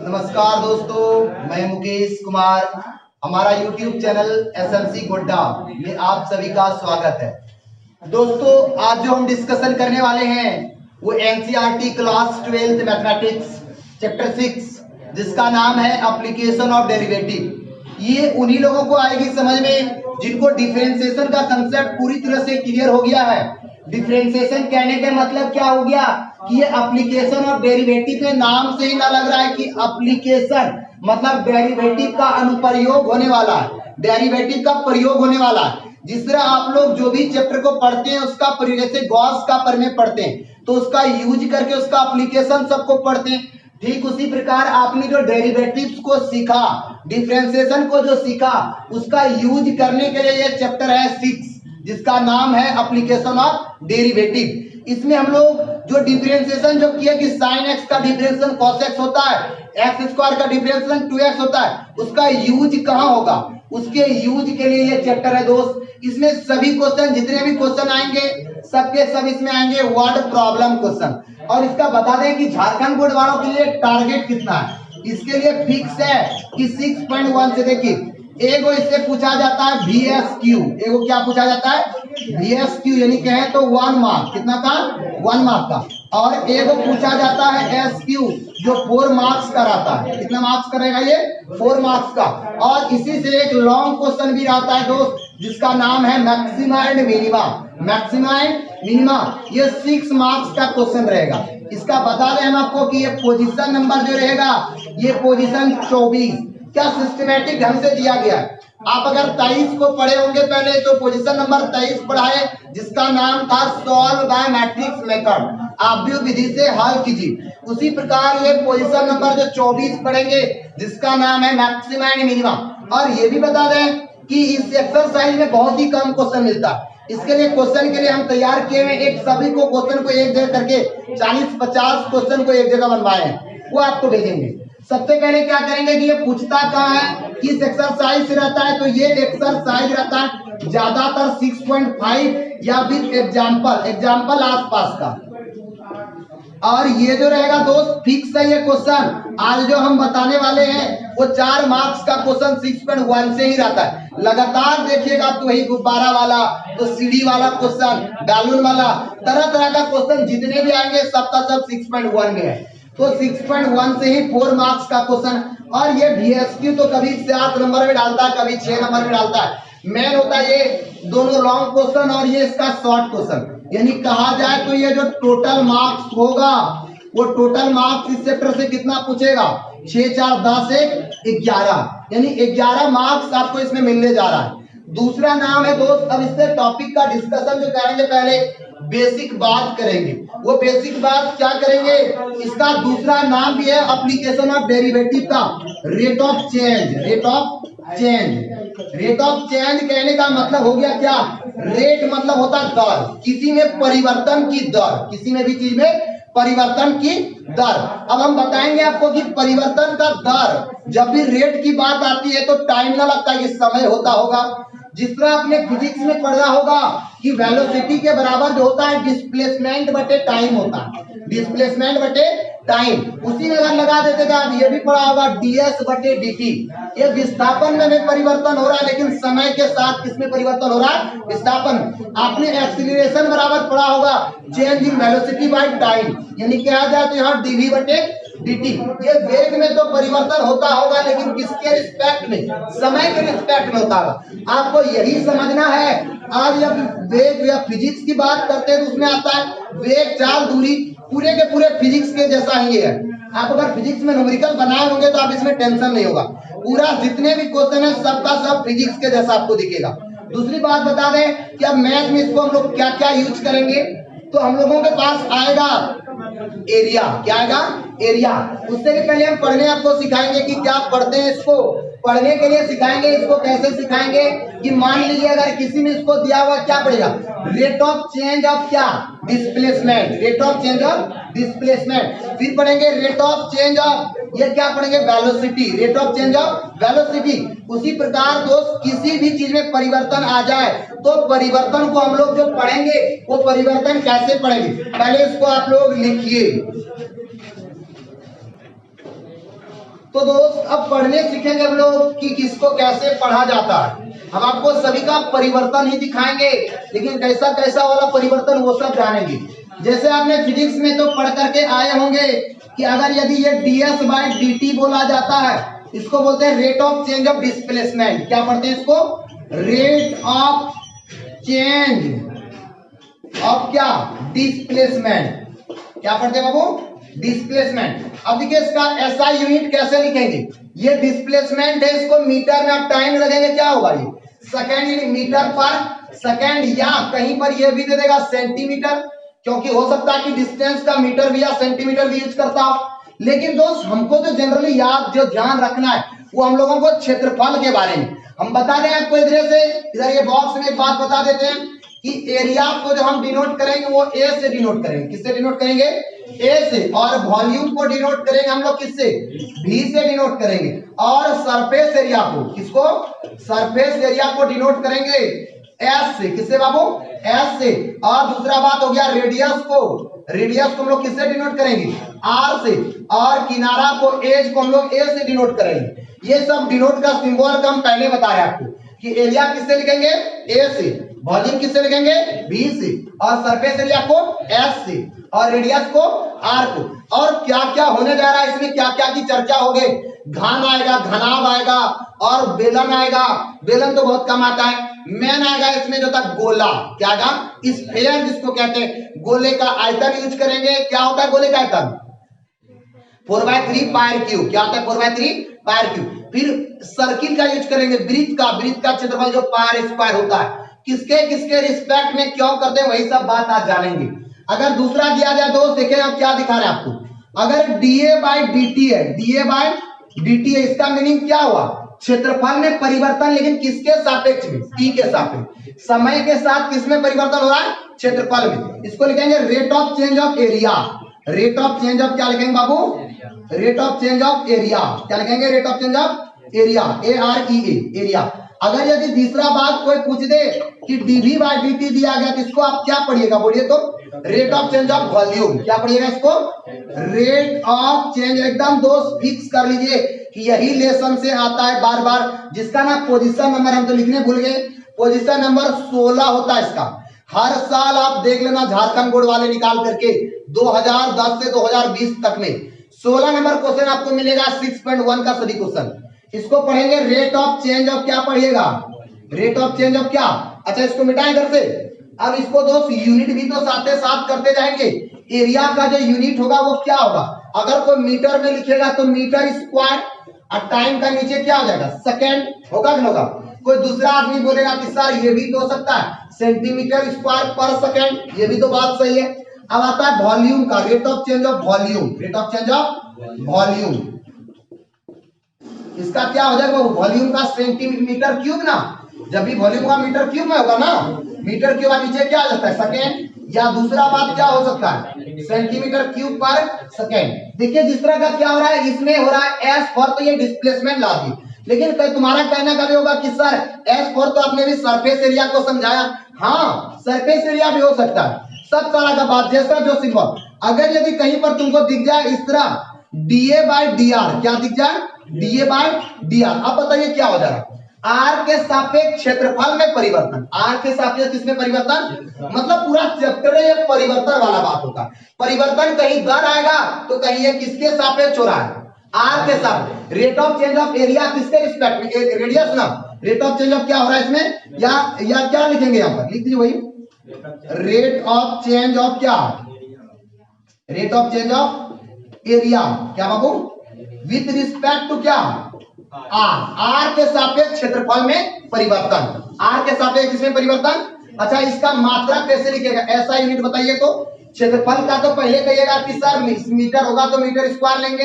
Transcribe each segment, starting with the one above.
नमस्कार दोस्तों, मैं मुकेश कुमार। हमारा YouTube चैनल SMC गोड्डा में आप सभी का स्वागत है। दोस्तों, आज जो हम डिस्कशन करने वाले हैं वो NCERT क्लास 12 मैथमेटिक्स चैप्टर 6 जिसका नाम है एप्लीकेशन ऑफ डेरिवेटिव। ये उन्हीं लोगों को आएगी समझ में जिनको डिफरेंशिएशन का कंसेप्ट पूरी तरह से क्लियर हो गया है। डिफरेंशिएशन कहने का मतलब क्या हो गया कि ये एप्लीकेशन ऑफ डेरिवेटिव में नाम से ही ना लग रहा है कि एप्लीकेशन मतलब डेरिवेटिव का अनुप्रयोग होने वाला है, डेरिवेटिव का प्रयोग होने वाला है। जिस तरह आप लोग जो भी चैप्टर को पढ़ते हैं उसका जैसे गॉस का प्रमेय पढ़ते हैं तो उसका यूज करके उसका एप्लीकेशन सबको पढ़ते हैं, ठीक उसी प्रकार आपने जो डेरिवेटिव्स को सीखा, डिफरेंशिएशन को जो सीखा, उसका यूज करने के लिए ये चैप्टर है 6 जिसका नाम है एप्लीकेशन ऑफ डेरिवेटिव। इसमें हम लोग जो डिफरेंशिएशन जो किया कि sin x का डिफरेंशिएशन cos x होता है, x स्क्वायर का डिफरेंशिएशन 2x होता है, उसका यूज कहाँ होगा, उसके यूज के लिए ये चैप्टर है दोस्त। इसमें सभी क्वेश्चन जितने भी क्वेश्चन आएंगे सबके सब इसमें आएंगे वर्ड प्रॉब्लम क्वेश्चन। और इसका बता दें कि झारखंड बोर्ड वालों के लिए टारगेट कितना है, इसके लिए फिक्स है कि 6.1 से देखिए एगो इससे पूछा जाता है VSQ, एगो क्या पूछा जाता है VSQ यानी कहें तो 1 मार्क, कितना का 1 मार्क का, और एगो पूछा जाता है SQ जो 4 मार्क्स का रहता है। कितना मार्क्स करेगा ये 4 मार्क्स का। और इसी से एक लॉन्ग क्वेश्चन भी रहता है दोस्त जिसका नाम है maxima and minima, maxima and minima, ये 6 मार्क्स का क्वेश्चन रहेगा। इसका बता दें हम आपको कि ये पोजीशन नंबर जो रहेगा ये पोजीशन 24 क्या सिस्टमैटिक ढंग से दिया गया है। आप अगर 23 को पढ़े होंगे पहले तो पोजीशन नंबर 23 पढ़ा है जिसका नाम था सॉल्व बाय मैट्रिक्स मेथड, आव्यूह विधि से हल कीजिए। उसी प्रकार ये पोजीशन नंबर जो 24 पढ़ेंगे जिसका नाम है मैक्सिमा एंड मिनिमा। और ये भी बता दें कि इस एक्सरसाइज में बहुत ही कम क्वेश्चन मिलता है। इसके लिए क्वेश्चन के लिए हम तैयार किए हुए एक सभी को क्वेश्चन को एक जगह करके 40-50 क्वेश्चन को एक जगह बनवाए हैं, वो आपको भेजेंगे। सबसे पहले क्या करेंगे कि ये पूछता कहाँ है, किस एक्सरसाइज से रहता है, तो ये एक्सरसाइज रहता है ज्यादातर 6.5 या विद एग्जाम्पल आसपास का। और ये जो रहेगा दोस्त फिक्स है ये क्वेश्चन आज जो हम बताने वाले हैं वो 4 मार्क्स का क्वेश्चन 6.1 से ही रहता है। लगातार देखिएगा तो वही गुब्बारा वाला, तो सीढ़ी वाला क्वेश्चन, बैलून वाला, तरह तरह का क्वेश्चन जितने भी आएंगे सबका सब 6.1 में है। तो 6.1 से ही 4 मार्क्स का क्वेश्चन। और ये VSQ तो कभी 7 नंबर में डालता है, कभी 6 नंबर में डालता है। मेन होता है ये दोनों लॉन्ग क्वेश्चन और ये इसका शॉर्ट क्वेश्चन। यानी कहा जाए तो ये जो टोटल मार्क्स होगा वो टोटल मार्क्स इस चैप्टर से कितना पूछेगा 6 4 10 1 11, यानी 11 मार्क्स आपको इसमें मिलने जा रहा है। दूसरा नाम है दोस्त, अब इससे टॉपिक का डिस्कशन जो करेंगे पहले बेसिक बात करेंगे। वो बेसिक बात क्या करेंगे, इसका दूसरा नाम भी है एप्लीकेशन ऑफ डेरिवेटिव का rate of change. Rate of change, rate of change कहने का मतलब हो गया क्या, रेट मतलब होता है दर, किसी में परिवर्तन की दर, किसी में भी चीज में परिवर्तन की दर। अब हम बताएंगे आपको कि परिवर्तन का दर जब भी रेट की बात आती है तो टाइम ना लगता है, ये समय होता होगा। जिस तरह आपने फिजिक्स में पढ़ा होगा कि वेलोसिटी के बराबर जो होता है डिस्प्लेसमेंट बटे टाइम होता है, डिस्प्लेसमेंट बटे टाइम। उसी में अगर लगा देते थे आप ये भी पढ़ा होगा ds बटे dt। ये विस्थापन में परिवर्तन हो रहा है लेकिन समय के साथ किसमें परिवर्तन हो रहा है, विस्थापन। आपने एक्सीलरेशन बराबर पढ़ा होगा change in velocity by time, यानी क्या जाए तो यहाँ dv बटे dt। ये वेग में तो परिवर्तन होता होगा लेकिन किसके रिस्पेक्ट में, समय के रिस्पेक्ट में होता होगा। आपको यही समझना है। आज जब वेग या फिजिक्स की बात करते हैं तो उसमें आता है वेग चाल दूरी, पूरे के पूरे फिजिक्स के जैसा ही है। आप अगर फिजिक्स में न्यूमेरिकल बनाए होंगे तो आप इसमें टेंशन नहीं होगा, पूरा जितने भी क्वेश्चन है सबका सब फिजिक्स के जैसा आपको दिखेगा। दूसरी बात बता दें कि अब मैथ में इसको हम लोग क्या क्या यूज करेंगे, तो हम लोगों के पास आएगा एरिया। क्या आएगा, एरिया। उससे भी पहले हम पढ़ने आपको सिखाएंगे कि क्या पढ़ते हैं, इसको पढ़ने के लिए सिखाएंगे। इसको कैसे सिखाएंगे कि मान लीजिए अगर किसी ने इसको दिया हुआ क्या पड़ेगा, रेट ऑफ चेंज ऑफ क्या, displacement, rate of change of displacement. फिर पढ़ेंगे रेट ऑफ चेंज ऑफ, ये क्या पढ़ेंगे, velocity, rate of change of velocity. उसी प्रकार दोस्त किसी भी चीज में परिवर्तन आ जाए तो परिवर्तन को हम लोग जो पढ़ेंगे वो परिवर्तन कैसे पढ़ेंगे, पहले इसको आप लोग लिखिए। तो दोस्त अब पढ़ने सीखेंगे हम लोग कि किसको कैसे पढ़ा जाता है। हम आपको सभी का परिवर्तन ही दिखाएंगे, लेकिन कैसा कैसा वाला परिवर्तन वो सब जानेंगे। जैसे आपने फिजिक्स में तो पढ़ करके आए होंगे कि अगर यदि ये ds बाय dt बोला जाता है, इसको बोलते हैं rate of change of displacement. क्या पढ़ते हैं इसको, रेट ऑफ चेंज ऑफ क्या, डिस्प्लेसमेंट। क्या पढ़ते हैं बाबू, डिस्प्लेसमेंट। अब देखिए इसका एसआई यूनिट कैसे लिखेंगे, ये डिस्प्लेसमेंट है, इसको मीटर में आप टाइम लगेंगे, क्या होगा ये सेकेंड, मीटर पर सेकेंड, या कहीं पर ये भी दे देगा सेंटीमीटर, क्योंकि हो सकता है कि डिस्टेंस का मीटर भी या सेंटीमीटर भी यूज करता हो। लेकिन दोस्त हमको तो जनरली याद जो ध्यान रखना है वो हम लोगों को क्षेत्रफल के बारे में हम बता दें आपको। इधर से इधर ये बॉक्स में एक बात बता देते हैं कि एरिया को जो हम डिनोट करेंगे वो ए से डिनोट करेंगे, किससे डिनोट करेंगे, ए से। और वॉल्यूम को डिनोट करेंगे हम लोग किससे, भी से डिनोट करेंगे। और सरफेस एरिया को, किसको, सरफेस एरिया को डिनोट करेंगे एस से, किससे बाबू, एस से। और दूसरा बात हो गया रेडियस को, रेडियस को हम लोग किससे डिनोट करेंगे, आर से। और किनारा को, एज को हम लोग ए से डिनोट करेंगे। ये सब डिनोट का सिंबल का हम पहले बता रहे हैं आपको कि एरिया किससे लिखेंगे, ए से, वॉल्यूम किससे लिखेंगे, बी से, और सरफेस एरिया को एस से, और रेडियस को आर को। और क्या क्या होने जा रहा है इसमें, क्या क्या की चर्चा होगी, घन आएगा, घनाभ आएगा, और बेलन आएगा, बेलन तो बहुत कम आता है, मैन आएगा इसमें जो था गोला, क्या आएगा, स्फीयर जिसको कहते हैं, गोले का आयतन यूज करेंगे। क्या होता है गोले का आयतन, 4/3 पायर क्यूब। क्या होता है 4/3 पायर क्यूब। फिर सर्किल का यूज करेंगे, वृत्त का क्षेत्रफल जो पायर स्क्वायर होता है, किसके किसके रिस्पेक्ट में क्यों करते हैं, वही सब बात आज जानेंगे। अगर दूसरा दिया जाए दोस्त, देखिए आप क्या दिखा रहे हैं आपको, अगर dA बाय dt है, dA बाय dt है, इसका मीनिंग क्या हुआ, क्षेत्रफल में परिवर्तन, लेकिन किसके सापेक्ष में, t के सापेक्ष। समय के साथ किसमें परिवर्तन हो रहा है, क्षेत्रफल में। इसको लिखेंगे rate of change of area, rate of change of क्या लिखेंगे बाबू, rate of change of area. क्या लिखेंगे, rate of change of area, AREA, area. अगर यदि तीसरा बात कोई पूछ दे कि dV बाय dt दिया गया, तो इसको आप क्या पढ़िएगा, बोलिए तो, rate of change of volume. क्या पढ़िएगा इसको, रेट ऑफ चेंज। एकदम दोस्त फिक्स कर लीजिए कि यही लेसन से आता है बार बार, जिसका ना पोजीशन नंबर हम तो लिखने भूल गए, पोजीशन नंबर 16 होता है इसका। हर साल आप देख लेना झारखंड बोर्ड वाले निकाल करके 2010 से 2020 तक में 16 नंबर क्वेश्चन आपको मिलेगा, 6.1 का सभी क्वेश्चन। इसको पढ़ेंगे रेट ऑफ चेंज ऑफ, क्या पढ़िएगा, रेट ऑफ चेंज ऑफ क्या। अच्छा इसको मिटाएं इधर से। अब इसको दोस्त यूनिट भी तो साथ साथ करते जाएंगे। एरिया का जो यूनिट होगा वो क्या होगा, अगर कोई मीटर में लिखेगा तो मीटर स्क्वायर, और टाइम का नीचे क्या हो जाएगा, सेकेंड होगा कि होगा। कोई दूसरा आदमी बोलेगा कि सर ये भी तो हो सकता है सेंटीमीटर स्क्वायर पर सेकेंड, ये भी तो बात सही है। अब आता है वॉल्यूम का, rate of change of volume, rate of change of volume. इसका क्या हो जाएगा, वॉल्यूम का सेंटीमीटर क्यूब ना, जब भी वॉल्यूम का मीटर क्यूब में होगा ना, मीटर क्यूब नीचे क्या आ जाता है, सेकेंड। या दूसरा बात क्या हो सकता है, सेंटीमीटर क्यूब पर सेकेंड। देखिए जिस तरह का क्या हो रहा है, इसमें हो रहा है एस फॉर, तो ये डिस्प्लेसमेंट ला दी। लेकिन तुम्हारा कहना कभी होगा कि सर एस फॉर तो आपने भी सरफेस एरिया को समझाया। हाँ सरफेस एरिया भी हो सकता है, सब तरह का बात, जैसा जो सिंबल। अगर यदि कहीं पर तुमको दिख जाए इस तरह dA बाय dr, क्या दिख जाए, dA बाय dr। अब बताइए क्या हो जा रहा है, आर के सापेक्ष क्षेत्रफल में परिवर्तन, आर के सापेक्ष किसमें परिवर्तन, मतलब पूरा चैप्टर ये परिवर्तन वाला बात होता है। परिवर्तन कहीं दर आएगा तो कहीं ये किसके सापेक्ष हो रहा है, आर के साथ। Rate of change of area किसके रिस्पेक्ट में, रेडियस ना, रेट ऑफ चेंज ऑफ क्या हो रहा है इसमें, या क्या लिखेंगे यहाँ पर, लिख दीजिए वही, रेट ऑफ चेंज ऑफ क्या, rate of change of area. क्या बाबू, विथ रिस्पेक्ट टू क्या, आर, आर के सापेक्ष क्षेत्रफल में परिवर्तन, आर के सापेक्ष इसमें परिवर्तन। अच्छा इसका मात्रा कैसे लिखेगा, ऐसा यूनिट बताइए तो। क्षेत्रफल का तो पहले कहिएगा कि सर मीटर होगा तो मीटर स्क्वायर लेंगे,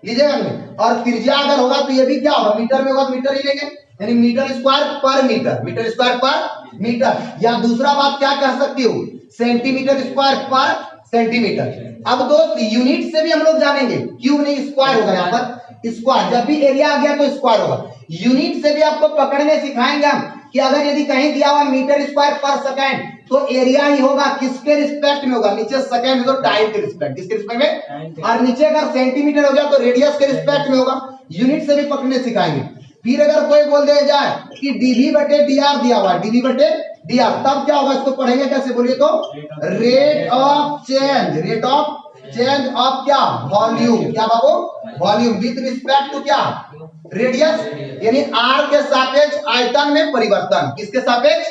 लीजिएगा नहीं। और त्रिज्या अगर होगा तो ये भी क्या होगा, मीटर में होगा तो मीटर ही लेंगे, यानी मीटर स्क्वायर पर मीटर, मीटर स्क्वायर पर मीटर, या दूसरा बात क्या कह सकती हो, सेंटीमीटर स्क्वायर पर सेंटीमीटर। अब दोस्त यूनिट से भी हम लोग जानेंगे, क्यूब नहीं स्क्वायर होगा यहाँ पर, स्क्वायर जब भी एरिया आ गया तो स्क्वायर होगा। यूनिट से भी आपको पकड़ने सिखाएंगे हम कि अगर यदि कहीं दिया हुआ मीटर स्क्वायर पर सेकंड तो एरिया ही होगा किसके रिस्पेक्ट में होगा, नीचे सेकंड तो टाइम के रिस्पेक्ट, किसके रिस्पेक्ट में, और नीचे अगर सेंटीमीटर हो गया तो रेडियस के रिस्पेक्ट में होगा। यूनिट से भी पकड़ने सिखाएंगे। फिर अगर कोई बोल दे जाए कि डीवी बटे डीआर दिया हुआ है, डीवी बटे डीआर, तब क्या होगा, इसको पढ़ेंगे कैसे, बोलिए तो, rate of change, rate of change of क्या, वॉल्यूम, क्या बाबू, वॉल्यूम विद रिस्पेक्ट टू क्या, रेडियस, यानी आर के सापेक्ष आयतन में परिवर्तन, किसके सापेक्ष,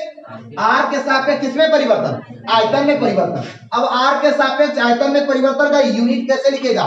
आर के सापेक्ष किसमें परिवर्तन, आयतन में परिवर्तन। अब आर के सापेक्ष आयतन में परिवर्तन का यूनिट कैसे लिखेगा,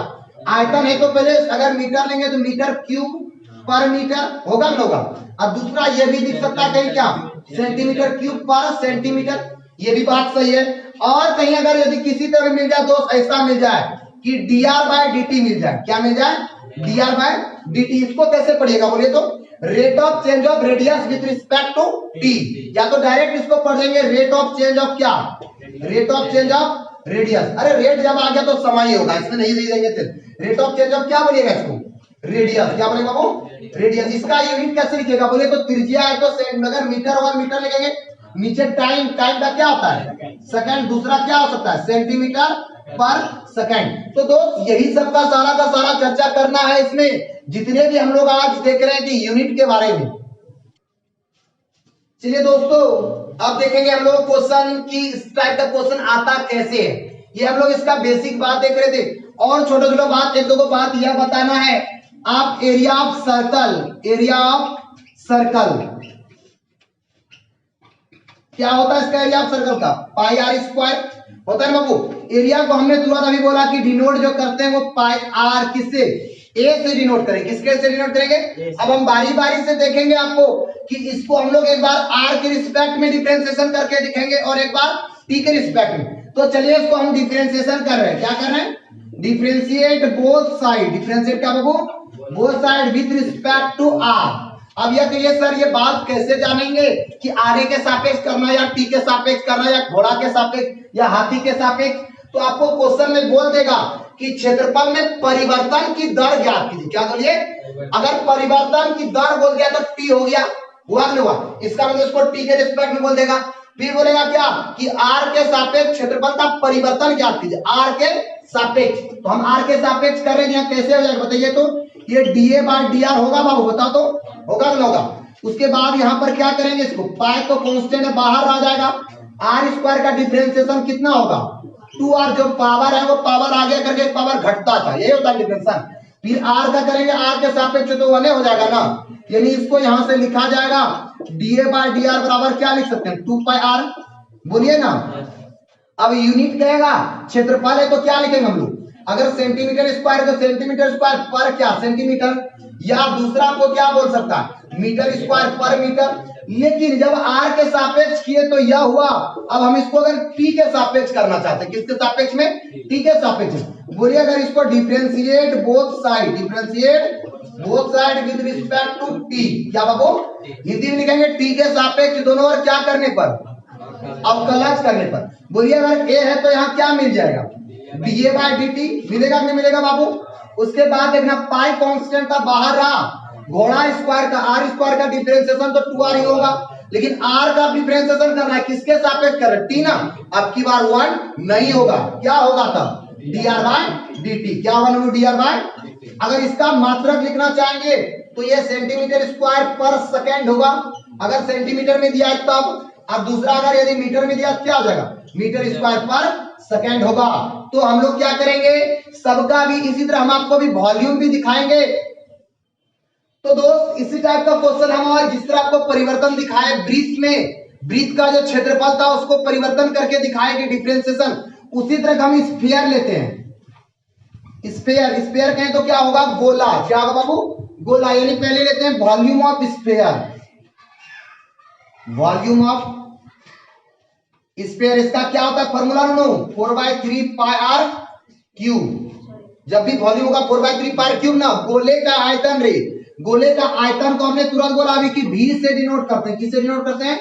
आयतन है तो पहले अगर मीटर लेंगे तो मीटर क्यूब पर मीटर होगा ना, होगा। अब दूसरा ये भी दिख सकता है कहीं क्या, सेंटीमीटर क्यूब पर सेंटीमीटर, ये भी बात सही है। और कहीं अगर यदि किसी तरह मिल जाए दोस्त, ऐसा मिल जाए कि dr बाय dt मिल जाए, क्या मिल जाए, dr बाय dt, इसको कैसे पढ़िएगा बोलिए तो, rate of change of radius with respect to t, या तो डायरेक्ट इसको पढ़ देंगे रेट ऑफ चेंज ऑफ क्या, rate of change of radius. अरे रेट जब आ गया तो समय ही होगा, इसमें नहीं देंगे, रेट ऑफ चेंज ऑफ क्या बोलिएगा इसको, रेडियस, क्या बोलेगा वो, रेडियस। इसका यूनिट कैसे लिखेगा बोले तो, त्रिज्या है तो अगर मीटर होगा मीटर लिखेंगे, नीचे टाइम, टाइम का क्या होता है, सेकंड, दूसरा क्या हो सकता है, सेंटीमीटर पर सेकंड। तो दोस्त यही सब का सारा चर्चा करना है इसमें, जितने भी हम लोग आज देख रहे हैं कि यूनिट के बारे में। चलिए दोस्तों, अब देखेंगे हम लोग क्वेश्चन की इस टाइप का क्वेश्चन आता कैसे है। ये हम लोग इसका बेसिक बात देख रहे थे, और छोटा छोटा बात, एक दो बात यह बताना है। आप area of circle, area of circle क्या होता है, इसका एरिया ऑफ सर्कल का पाई आर स्क्वायर होता है बाबू। एरिया को हमने तुरंत अभी बोला कि डिनोट जो करते हैं वो पाई आर किससे, ए से डिनोट करेंगे, किसके से डिनोट करेंगे। अब हम बारी बारी से देखेंगे आपको कि इसको हम लोग एक बार आर के रिस्पेक्ट में डिफरेंशिएशन करके दिखेंगे और एक बार टी के रिस्पेक्ट में। तो चलिए इसको हम डिफरेंशिएशन कर रहे हैं, क्या कर रहे हैं, डिफरेंशिएट बोथ साइड, डिफरेंशिएट क्या बाबू, both side with respect to R. अब यह कहिए सर ये बात कैसे जानेंगे कि आर ए के सापेक्ष करना या टी के सापेक्ष करना या घोड़ा के सापेक्ष या हाथी के सापेक्ष। तो आपको क्वेश्चन में बोल देगा कि क्षेत्रफल में परिवर्तन की दर ज्ञात कीजिए, क्या बोलिए, अगर परिवर्तन की दर बोल दिया तो टी हो गया, हुआ नहीं हुआ, इसका मतलब इसको टी के रिस्पेक्ट में बोल देगा। फिर बोलेगा क्या कि आर के सापेक्ष क्षेत्रफल का परिवर्तन ज्ञात कीजिए, आर के सापेक्ष। तो हम आर के सापेक्ष कर रहे हैं, कैसे हो जाएगा बताइए तो, ये डीए बाय डीआर होगा बाबू, बता तो होगा ना, होगा। उसके बाद यहाँ पर क्या करेंगे, इसको पाई तो कांस्टेंट बाहर आ जाएगा, आर स्क्वायर का डिफरेंशिएशन कितना होगा, 2r, जो पावर है वो पावर आगे करके पावर घटता था, यही होता है डिफरेंशिएशन। फिर आर का करेंगे, आर के सापेक्ष तो 1 हो जाएगा ना, यानी इसको यहाँ से लिखा जाएगा डीए बाय डीआर बराबर क्या लिख सकते हैं, 2 पाई आर, बोलिए ना। अब यूनिट कहेगा, क्षेत्रफल है तो क्या लिखेंगे हम लोग, अगर सेंटीमीटर स्क्वायर तो सेंटीमीटर स्क्वायर पर क्या सेंटीमीटर, या दूसरा को क्या बोल सकता है, मीटर स्क्वायर पर मीटर। लेकिन जब आर के सापेक्ष किए तो यह हुआ। अब हम इसको अगर टी के सापेक्ष करना चाहते हैं, किसके सापेक्ष में, टी के सापेक्ष, बोलिए अगर इसको differentiate both side, differentiate both side with respect to T, क्या बाबू, हिंदी में लिखेंगे टी के सापेक्ष दोनों ओर क्या करने पर, अवकलज करने पर। बोलिए अगर ए है तो यहाँ क्या मिल जाएगा, डीए बाय dt मिलेगा कि नहीं मिलेगा बाबू। उसके बाद देखना पाई कांस्टेंट का बाहर रहा, घोड़ा स्क्वायर का, आर स्क्वायर का डिफरेंशिएशन तो 2r ही होगा, लेकिन r का डिफरेंशिएशन करना है किसके सापेक्ष कर रहे, टी ना। अब की बार 1 नहीं होगा, क्या होगा तब, dr बाय dt, क्या होगा dr बाय। अगर इसका मात्रक लिखना चाहेंगे तो ये सेंटीमीटर स्क्वायर पर सेकंड होगा, अगर सेंटीमीटर में दिया है तब। अब दूसरा अगर यदि मीटर में दिया क्या हो जाएगा, मीटर स्क्वायर पर सेकंड होगा। तो हम लोग क्या करेंगे, सबका भी इसी तरह हम आपको भी वॉल्यूम भी दिखाएंगे। तो दोस्त इसी टाइप का क्वेश्चन हम और जिस तरह आपको परिवर्तन दिखाए ब्रीथ में, ब्रीथ का जो क्षेत्रफल था उसको परिवर्तन करके दिखाएंगे डिफरेंशिएशन, उसी तरह हम स्फीयर लेते हैं। स्फीयर, स्फीयर कहें तो क्या होगा, गोला, क्या होगा बाबू, गोला। यानी पहले लेते हैं volume of sphere, volume of sphere, इसका क्या होता है फॉर्मूला, 4/3 पाई आर क्यूब। जब भी वॉल्यूम होगा 4/3 पाई क्यूब ना, गोले का आयतन रे, गोले का आयतन को हमने तुरंत बोला अभी कि v से डिनोट करते हैं, किससे डिनोट करते हैं,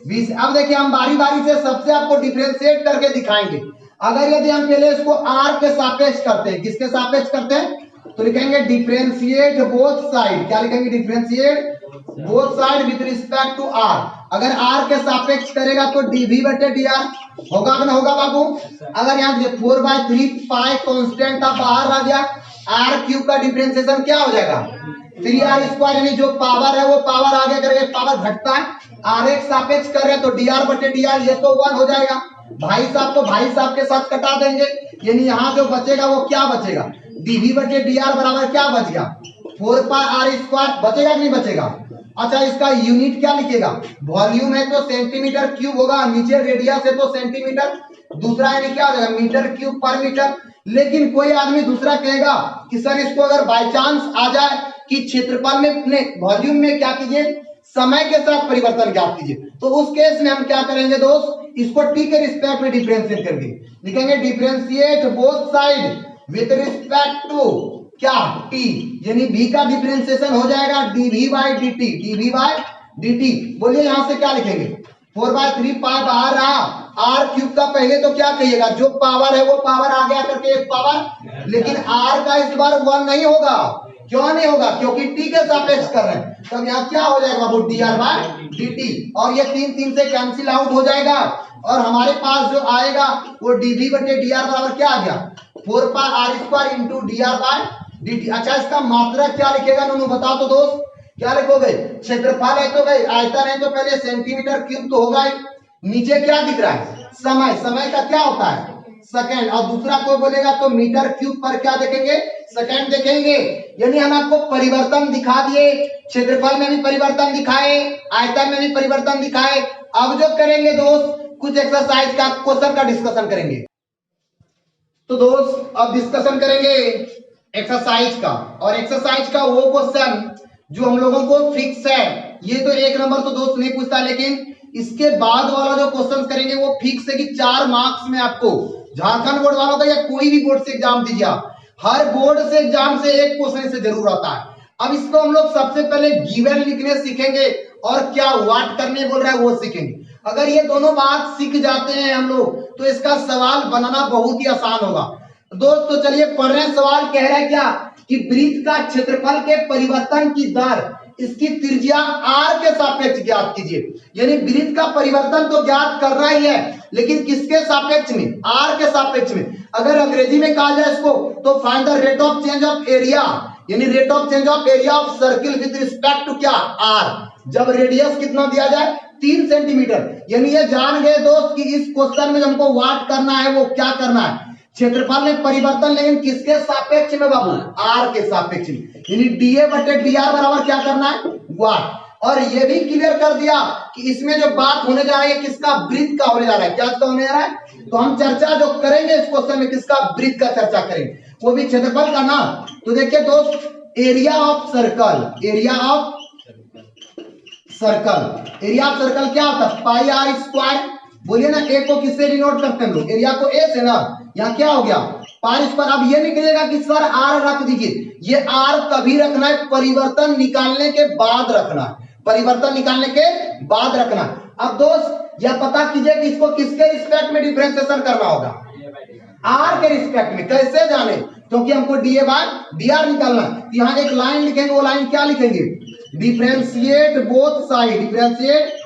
20। अब देखिए हम बारी बारी से सबसे आपको डिफरेंशिएट करके दिखाएंगे। अगर यदि हम पहले इसको आर के सापेक्ष करते हैं, किसके सापेक्ष करते हैं, तो लिखेंगे डिफरेंशिएट बोथ साइड। क्या लिखेंगे, differentiate both side with respect to R. अगर आर के सापेक्ष करेगा तो डीवी बटे डी आर होगा कि ना होगा बाबू। अगर यहाँ 4/3 पाई कांस्टेंट था बाहर आ गया, आर क्यूब का डिफरेंशिएशन क्या हो जाएगा 3r स्क्वायर, यानी जो पावर है वो पावर आगे करके पावर घटता है, आर एक सापेक्ष कर रहे हैं तो dr बटे dr ये तो 1 हो जाएगा। भाई साहब को भाई साहब के साथ कटा देंगे, यानी यहाँ जो बचेगा वो क्या बचेगा, dv बटे dr बराबर क्या बच गया 4πr स्क्वायर, बचेगा कि नहीं बचेगा। अच्छा इसका यूनिट क्या लिखेगा, वॉल्यूम है तो सेंटीमीटर क्यूब होगा, नीचे रेडियस है तो सेंटीमीटर, दूसरा यानी क्या हो जाएगा मीटर क्यूब पर मीटर। लेकिन कोई आदमी दूसरा कहेगा कि सर इसको अगर बाय चांस आ जाए कि क्षेत्रफल में वॉल्यूम में क्या कीजिए समय के साथ परिवर्तन ज्ञात कीजिए, तो उस केस में हम क्या करेंगे दोस्त, इसको टी के रिस्पेक्ट में डिफरेंशिएट करके लिखेंगे differentiate both side with respect to क्या टी, यानी v का डिफरेंशिएशन हो जाएगा dv by dt, dv by dt। बोलिए यहां से क्या लिखेंगे 4/3 पाई बाहर रहा, आर क्यूब का पहले तो क्या कहिएगा जो पावर है वो पावर आ गया करके एक पावर, लेकिन आर का इस बार 1 नहीं होगा, क्यों नहीं होगा, क्योंकि टी के सापेक्ष कर रहे हैं। तब यहाँ क्या हो जाएगा वो dr बाय dt, और ये 3 से कैंसिल आउट हो जाएगा और हमारे पास जो आएगा वो dv बटे dr बराबर क्या आ गया 4πr square into dr by dt। अच्छा इसका मात्रा क्या लिखेगा नूनू बताओ तो दोस्त, क्या लिखोगे, क्षेत्रफल है तो भाई आयतन है तो पहले सेंटीमीटर क्यूब तो होगा ही, नीचे क्या दिख रहा है समय, समय का क्या होता है सेकंड, और दूसरा कोई बोलेगा तो मीटर क्यूब पर क्या देखेंगे सेकंड देखेंगे। यानी हम आपको परिवर्तन दिखा दिए, क्षेत्रफल में भी परिवर्तन दिखाए, आयतन में भी परिवर्तन दिखाए। अब जो करेंगे दोस्त कुछ एक्सरसाइज का क्वेश्चन का डिस्कशन करेंगे। तो दोस्त अब डिस्कशन करेंगे एक्सरसाइज का, और एक्सरसाइज का वो क्वेश्चन जो हम लोगों को फिक्स है, ये तो 1 नंबर तो दोस्त नहीं पूछता, लेकिन इसके बाद वाला जो क्वेश्चन करेंगे वो फिक्स है कि 4 मार्क्स में आपको झारखंड बोर्ड वालों का या कोई भी बोर्ड से एग्जाम दीजिए, हर बोर्ड से एग्जाम से एक क्वेश्चन से जरूर आता है। अब इसको हम लोग सबसे पहले गिवन लिखने सीखेंगे और क्या वाट करने बोल रहा है वो सीखेंगे। अगर ये दोनों बात सीख जाते हैं हम लोग तो इसका सवाल बनाना बहुत ही आसान होगा। दोस्त तो चलिए पढ़ रहे हैं, सवाल कह रहा है क्या कि वृत्त का क्षेत्रफल के परिवर्तन की दर इसकी त्रिज्या r के सापेक्ष ज्ञात कीजिए। यानी वृत्त का परिवर्तन तो ज्ञात करना ही है, लेकिन किसके सापेक्ष में, r के सापेक्ष में। अगर अंग्रेजी में कहा जाए इसको तो find the rate of change of area, यानी rate of change of area of circle with respect to क्या r, जब रेडियस कितना दिया जाए 3 सेंटीमीटर। यानी ये जान गए दोस्त कि इस क्वेश्चन में हमको वाट करना है, वो क्या करना है क्षेत्रफल में परिवर्तन, लेकिन किसके सापेक्ष में बाबू r के सापेक्ष में, यानी dA बटे dr बराबर क्या करना है वाट। और ये भी क्लियर कर दिया कि इसमें जो बात होने जा रही है किसका वृत्त का होने जा रहा है, क्या होने जा रहा है। तो हम चर्चा जो करेंगे इस क्वेश्चन में किसका वृत्त का चर्चा करेंगे, वो भी क्षेत्रफल का ना। तो देखिए दोस्त area of circle, area of circle, area of circle क्या होता है पाई आर स्क्वायर। बोलिए ना ए को किससे डिनोट करते हैं लोग, एरिया को ए से ना, यहाँ क्या हो गया पाई स्क्वायर। अब ये निकलेगा कि सर आर रख दीजिए, ये आर कभी रखना है परिवर्तन निकालने के बाद रखना है, परिवर्तन निकालने के बाद रखना। अब दोस्त यह पता कीजिए कि इसको किसके रिस्पेक्ट में डिफरेंशिएशन करना होगा, आर के रिस्पेक्ट में। कैसे जाने, क्योंकि हमको dA बाय dr निकालना है। यहाँ एक लाइन लिखेंगे, वो लाइन क्या लिखेंगे differentiate both side, differentiate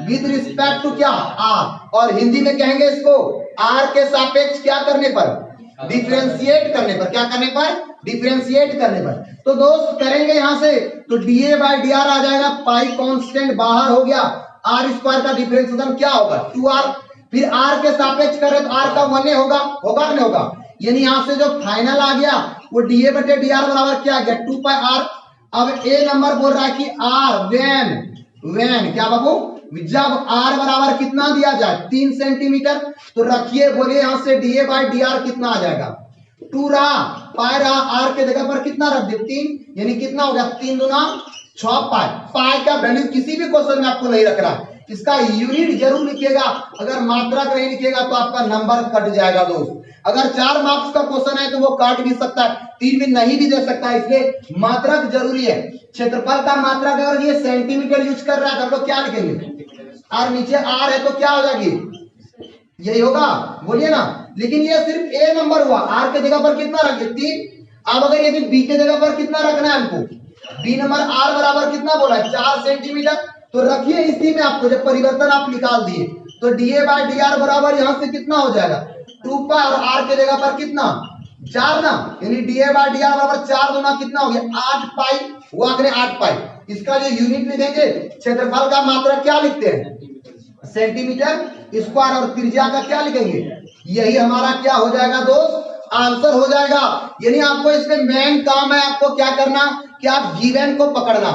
with respect to क्या r, और हिंदी में कहेंगे इसको r के सापेक्ष क्या करने पर डिफरेंशिएट करने पर, क्या करने पर डिफरेंशिएट करने पर। तो दोस्त करेंगे यहां से तो dA बाय dr आ जाएगा, पाई कांस्टेंट बाहर हो गया, r स्क्वायर का डिफरेंशिएशन क्या होगा 2r, फिर r के सापेक्ष करें तो r का 1 होगा, होगा नहीं होगा। यानी यहां से जो फाइनल आ गया वो dA बटे dr बराबर क्या आ गया 2πr। अब ए नंबर बोल रहा है कि r व्हेन क्या बाबू, जब r बराबर कितना दिया जाए 3 सेंटीमीटर, तो रखिए बोलिए यहां से dA बाय dr कितना आ जाएगा 2 रहा, पाई रहा, r के जगह पर कितना रख दे 3, यानी कितना हो गया 3 दूना 6 पाई। पाई का वैल्यू किसी भी क्वेश्चन में आपको नहीं रख रहा, इसका यूनिट जरूर लिखिएगा, अगर मात्रा नहीं लिखिएगा तो आपका नंबर कट जाएगा दोस्त। अगर 4 मार्क्स का क्वेश्चन है तो वो काट भी सकता है, 3 भी नहीं भी दे सकता है, इसलिए मात्रक जरूरी है। क्षेत्रफल का मात्रक अगर ये सेंटीमीटर यूज कर रहा है तो हम लोग क्या लिखेंगे और नीचे आर है तो क्या हो जाएगी, यही होगा, बोलिए ना। लेकिन ये सिर्फ ए नंबर हुआ, आर के जगह पर कितना रखे 3। अब अगर यदि बी के जगह पर कितना रखना है हमको, बी नंबर आर बराबर कितना बोला है 4 सेंटीमीटर, तो रखिए इसी में आपको जब परिवर्तन आप निकाल दिए तो डीए बाय डी आर बराबर यहां से कितना हो जाएगा 2 पाई, और आर के जगह पर कितना 4 ना, यानी डीए बाय डी आर बराबर 4 दूना कितना हो गया 8 पाई, वो आंकड़े 8 पाई। इसका जो यूनिट लिखेंगे क्षेत्रफल का मात्रा क्या लिखते हैं सेंटीमीटर स्क्वायर, और त्रिज्या का क्या लिखेंगे, यही हमारा क्या हो जाएगा दोस्त, आंसर हो जाएगा। यानी आपको इसमें मेन काम है आपको क्या करना कि आप गिवन को पकड़ना।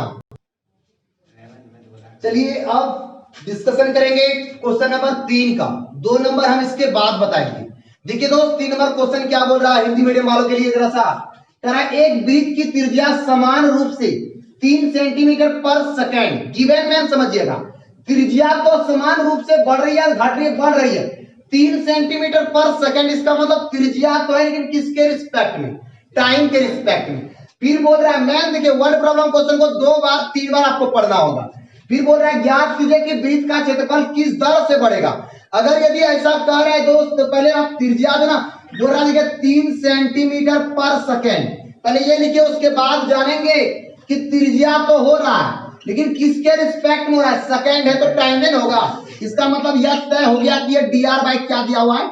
चलिए अब डिस्कशन करेंगे क्वेश्चन नंबर 3 का, 2 नंबर हम इसके बाद बताएंगे। देखिए दोस्त 3 नंबर क्वेश्चन क्या बोल रहा है हिंदी मीडियम वालों के लिए जरा सा, कह रहा है एक वृत्त की त्रिज्या समान रूप से 3 सेंटीमीटर पर सेकंड, गिवन में समझिएगा त्रिज्या तो समान रूप से बढ़ रही है घट रही है बढ़ रही है 3 सेंटीमीटर पर सेकंड, इसका मतलब त्रिज्या तो है लेकिन किसके रिस्पेक्ट में, टाइम के रिस्पेक्ट में। फिर बोल रहा है मैन, देखिए वर्ड प्रॉब्लम क्वेश्चन को 2 बार 3 बार आपको पढ़ना होगा। फिर बोल रहा है ज्ञात कीजिए कि वृत्त का क्षेत्रफल किस दर से बढ़ेगा। अगर यदि ऐसा कह रहा है दोस्त तो पहले आप त्रिज्या जो ना बोल रहा है 3 सेंटीमीटर पर सेकंड, पहले ये लिखिए, उसके बाद जानेंगे कि त्रिज्या तो हो रहा है लेकिन किसके रिस्पेक्ट में हो रहा है, सेकंड है तो टाइम में होगा। इसका मतलब यह तय हो गया कि ये dr बाय क्या दिया हुआ है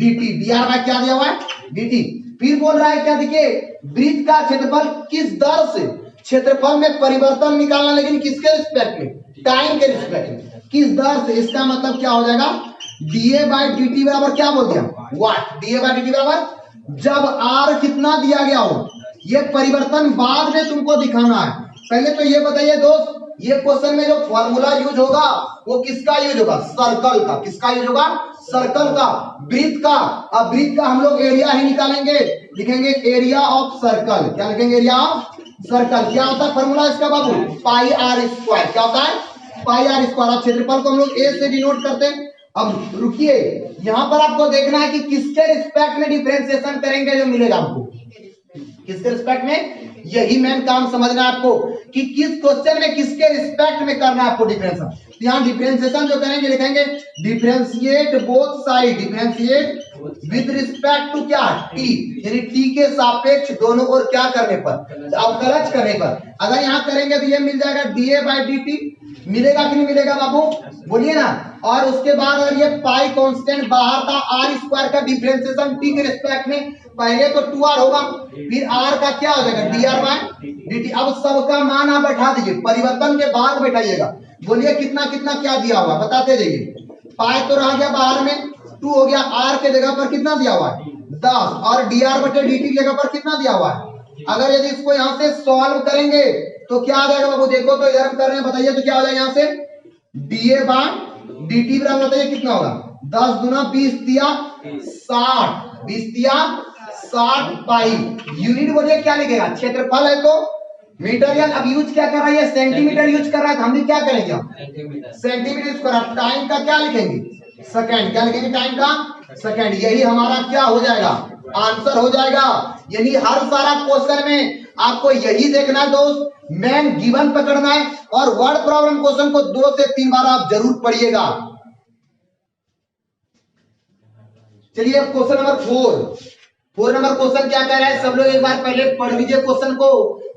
dt, dr बाय क्या दिया हुआ है dt। फिर बोल रहा है क्या, देखिए वृत्त का क्षेत्रफल किस दर से, क्षेत्रफल में परिवर्तन निकालना लेकिन किसके रिस्पेक्ट में, टाइम के रिस्पेक्ट में, किस दर से। इसका मतलब क्या हो जाएगा dA बाय dt बराबर क्या बोल दिया वाट, dA बाय dt बराबर जब r कितना दिया गया हो, ये परिवर्तन बाद में तुमको दिखाना है। पहले तो ये बताइए दोस्त, ये क्वेश्चन में जो फॉर्मूला यूज होगा वो किसका यूज होगा, सर्कल का। किसका यूज होगा, सर्कल का। वृत्त का, अब वृत्त का हम लोग एरिया ही निकालेंगे, लिखेंगे एरिया ऑफ सर्कल। क्या लिखेंगे, एरिया ऑफ सर्कल। क्या होता है फॉर्मूला इसका बाबू, पाई आर स्क्वायर। क्या होता है, पाई आर स्क्वायर। क्षेत्रफल को हम लोग ए से डिनोट करते हैं। अब रुकिए, यहां पर आपको देखना है कि किसके रिस्पेक्ट में डिफरेंशिएशन करेंगे जो मिलेगा हमको, किसके रिस्पेक्ट में, यही मेन काम समझना है आपको कि किस क्वेश्चन में किसके रिस्पेक्ट में करना है आपको डिफरेंशिएशन। तो यहाँ डिफरेंशिएशन जो करेंगे लिखेंगे differentiate both side, differentiate with respect to क्या टी, यानी टी के सापेक्ष दोनों ओर क्या करने पर, अवकलज करने पर। अगर यहाँ करेंगे तो ये मिल जाएगा डीए बाय dt, मिलेगा कि नहीं मिलेगा बाबू, बोलिए ना। और उसके बाद अगर ये पाई कांस्टेंट बाहर था, आर स्क्वायर का डिफरेंशिएशन टी के रिस्पेक्ट में पहले तो 2r होगा, फिर r का क्या हो जाएगा dr बाय dt। अब सबका मान आप बैठा दीजिए, परिवर्तन के बाद बैठाइएगा। बोलिए कितना कितना क्या दिया हुआ बताते जाइए। पाई तो रह गया बाहर में 2 हो गया, r के जगह पर कितना दिया हुआ है 10, और dr बटे dt की जगह पर कितना दिया हुआ है। अगर यदि इसको यहाँ से सॉल्व करेंगे तो क्या आ जाएगा बाबू, देखो तो इधर कर रहे हैं बताइए तो क्या हो जाएगा, यहाँ से dA बाय dt बराबर बताइए कितना होगा, 10 दूना 20 दिया 60, 20 दिया 60 पाई। यूनिट बोलिए क्या लिखेगा, क्षेत्रफल है तो मीटर, या अब यूज क्या कर रहा है सेंटीमीटर यूज कर रहा है, तो हम भी क्या करेंगे सेंटीमीटर यूज कर रहा है। टाइम का क्या लिखेंगे सेकंड, क्या लिखेंगे टाइम का सेकंड। यही हमारा क्या हो जाएगा, आंसर हो जाएगा। यानी हर सारा क्वेश्चन में आपको यही देखना है दोस्त, मेन गिवन पकड़ना है, और वर्ड प्रॉब्लम क्वेश्चन को 2 से 3 बार आप जरूर पढ़िएगा। चलिए अब क्वेश्चन नंबर 4 नंबर क्वेश्चन क्या कह रहा है, सब लोग एक बार पहले पढ़ लीजिए क्वेश्चन को।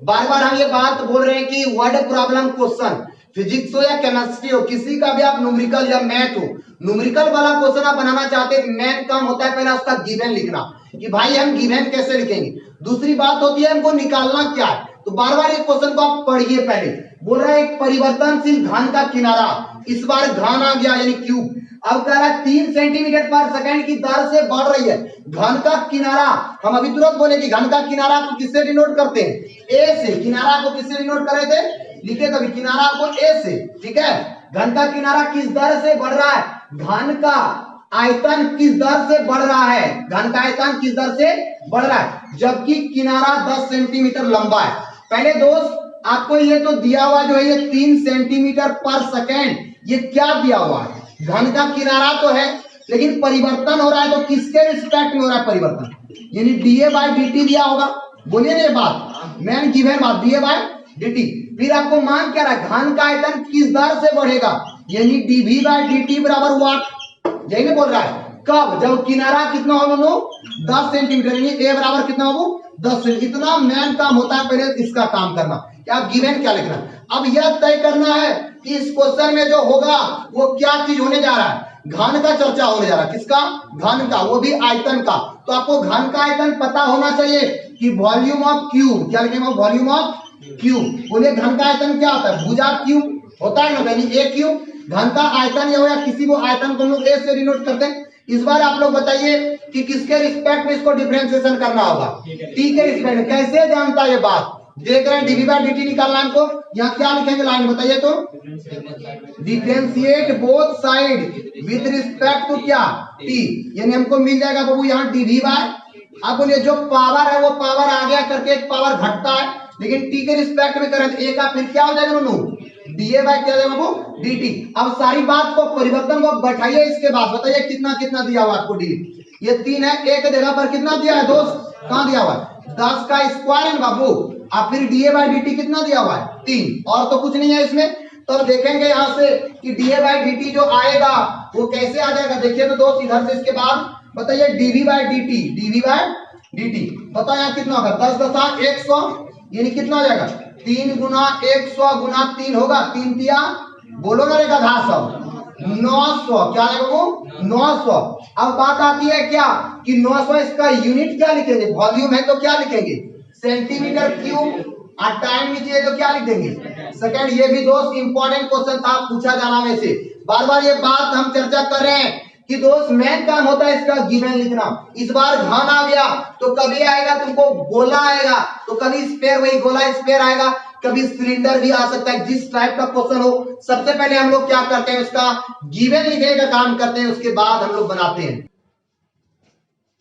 बार बार हम ये बात बोल रहे हैं कि वर्ड प्रॉब्लम क्वेश्चन, फिजिक्स हो या केमिस्ट्री हो, किसी का भी आप न्यूमेरिकल या मैथ हो, न्यूमेरिकल वाला क्वेश्चन आप बनाना चाहते हैं, मेन काम होता है पहले उसका गिवन लिखना, कि भाई हम गिवन कैसे लिखेंगे। दूसरी बात होती है हमको निकालना क्या है। तो बार बार ये क्वेश्चन को आप पढ़िए। पहले बोल रहा है एक परिवर्तनशील घन का किनारा, इस बार घन आ गया यानी क्यूब। अब कह रहा है 3 सेंटीमीटर पर सेकंड की दर से बढ़ रही है घन का किनारा। हम अभी तुरंत बोले कि घन का किनारा को किससे डिनोट करते हैं, ए से। किनारा को किससे डिनोट कर रहे थे, लिखे तभी किनारा को ए से, ठीक है। घन का किनारा किस दर से बढ़ रहा है, घन का आयतन किस दर से बढ़ रहा है, घन का आयतन किस दर से बढ़ रहा है, जबकि किनारा 10 सेंटीमीटर लंबा है। पहले दोस्त आपको ये तो दिया हुआ जो है ये 3 सेंटीमीटर पर सेकेंड, ये क्या दिया हुआ है, घन का किनारा तो है लेकिन परिवर्तन हो रहा है तो किसके रिस्पेक्ट में हो रहा है परिवर्तन, यानी डीए बाय dt दिया होगा। बोलिए ना ये बात, मैंने गिवन बात डीए बाय dt। फिर आपको मान क्या रहा है, घन का आयतन किस दर से बढ़ेगा, यानी dv बाय dt बराबर वाट। यही नहीं बोल रहा है कब, जब किनारा कितना हो दोनों 10 सेंटीमीटर, यानी a बराबर कितना हो 10 सेंटीमीटर। इतना मेन काम होता है पहले इसका काम करना कि आप गिवन क्या लिखना। अब यह तय करना है कि इस क्वेश्चन में जो होगा वो क्या चीज होने जा रहा है, घन का चर्चा होने जा रहा है। किसका? घन का, वो भी आयतन का। तो आपको घन का आयतन पता होना चाहिए कि वॉल्यूम ऑफ क्यूब, क्या लिखेंगे, वॉल्यूम ऑफ क्यूब। बोलिए घन का आयतन क्या होता है, भुजा क्यूब होता है ना, यानी ए क्यूब। घन का आयतन या किसी को आयतन को हम लोग ए से डिनोट करते हैं। इस बार आप लोग बताइए कि किसके रिस्पेक्ट में इसको डिफरेंशिएशन करना होगा, टी के रिस्पेक्ट में। कैसे जानता है ये बात, देख रहे हैं डीवी बाय dt निकालना हमको। यहाँ क्या लिखेंगे लाइन बताइए तो, differentiate both side with respect to क्या, टी। यानी हमको मिल जाएगा बाबू यहाँ dv बाय, आप बोलिए जो पावर है वो पावर आ गया करके एक पावर घटता है, लेकिन टी के रिस्पेक्ट में करें तो ए का फिर क्या हो जाएगा दोनों, डीए बाय क्या जाएगा बाबू, dt। अब सारी बात को परिवर्तन को बैठाइए, इसके बाद बताइए कितना कितना दिया हुआ आपको डी। ये 3 है, एक जगह पर कितना दिया है दोस्त, कहां दिया हुआ है 10 का स्क्वायर है बाबू। अब फिर डीए बाय dt कितना दिया हुआ है 3, और तो कुछ नहीं है इसमें। तो अब देखेंगे यहाँ से कि डीए बाय dt जो आएगा वो कैसे आ जाएगा। देखिए तो दोस्त इधर से इसके बाद बताइए dv by dt, dv by dt बताओ यहाँ कितना होगा, 10 10 100, यानी कितना हो जाएगा 3 गुना 100 गुना 3 होगा, 3 तिया बोलो ना रेगा घास सब 900, क्या आएगा वो 900। अब बात आती है क्या कि 900 इसका यूनिट क्या लिखेंगे, वॉल्यूम है तो क्या लिखेंगे सेंटीमीटर क्यूब, और टाइम नीचे है तो क्या लिख देंगे सेकंड। ये भी दोस्त इंपॉर्टेंट क्वेश्चन था, पूछा जाना में से बार बार ये बात हम चर्चा कर रहे हैं कि दोस्त मेन काम होता है इसका गिवन लिखना। इस बार घन आ गया तो कभी आएगा तुमको गोला आएगा, तो कभी स्फीयर, वही गोला स्फीयर आएगा, कभी सिलेंडर भी आ सकता है। जिस टाइप का क्वेश्चन हो सबसे पहले हम लोग क्या करते हैं, उसका गिवन लिखने का काम करते हैं, उसके बाद हम लोग बनाते हैं।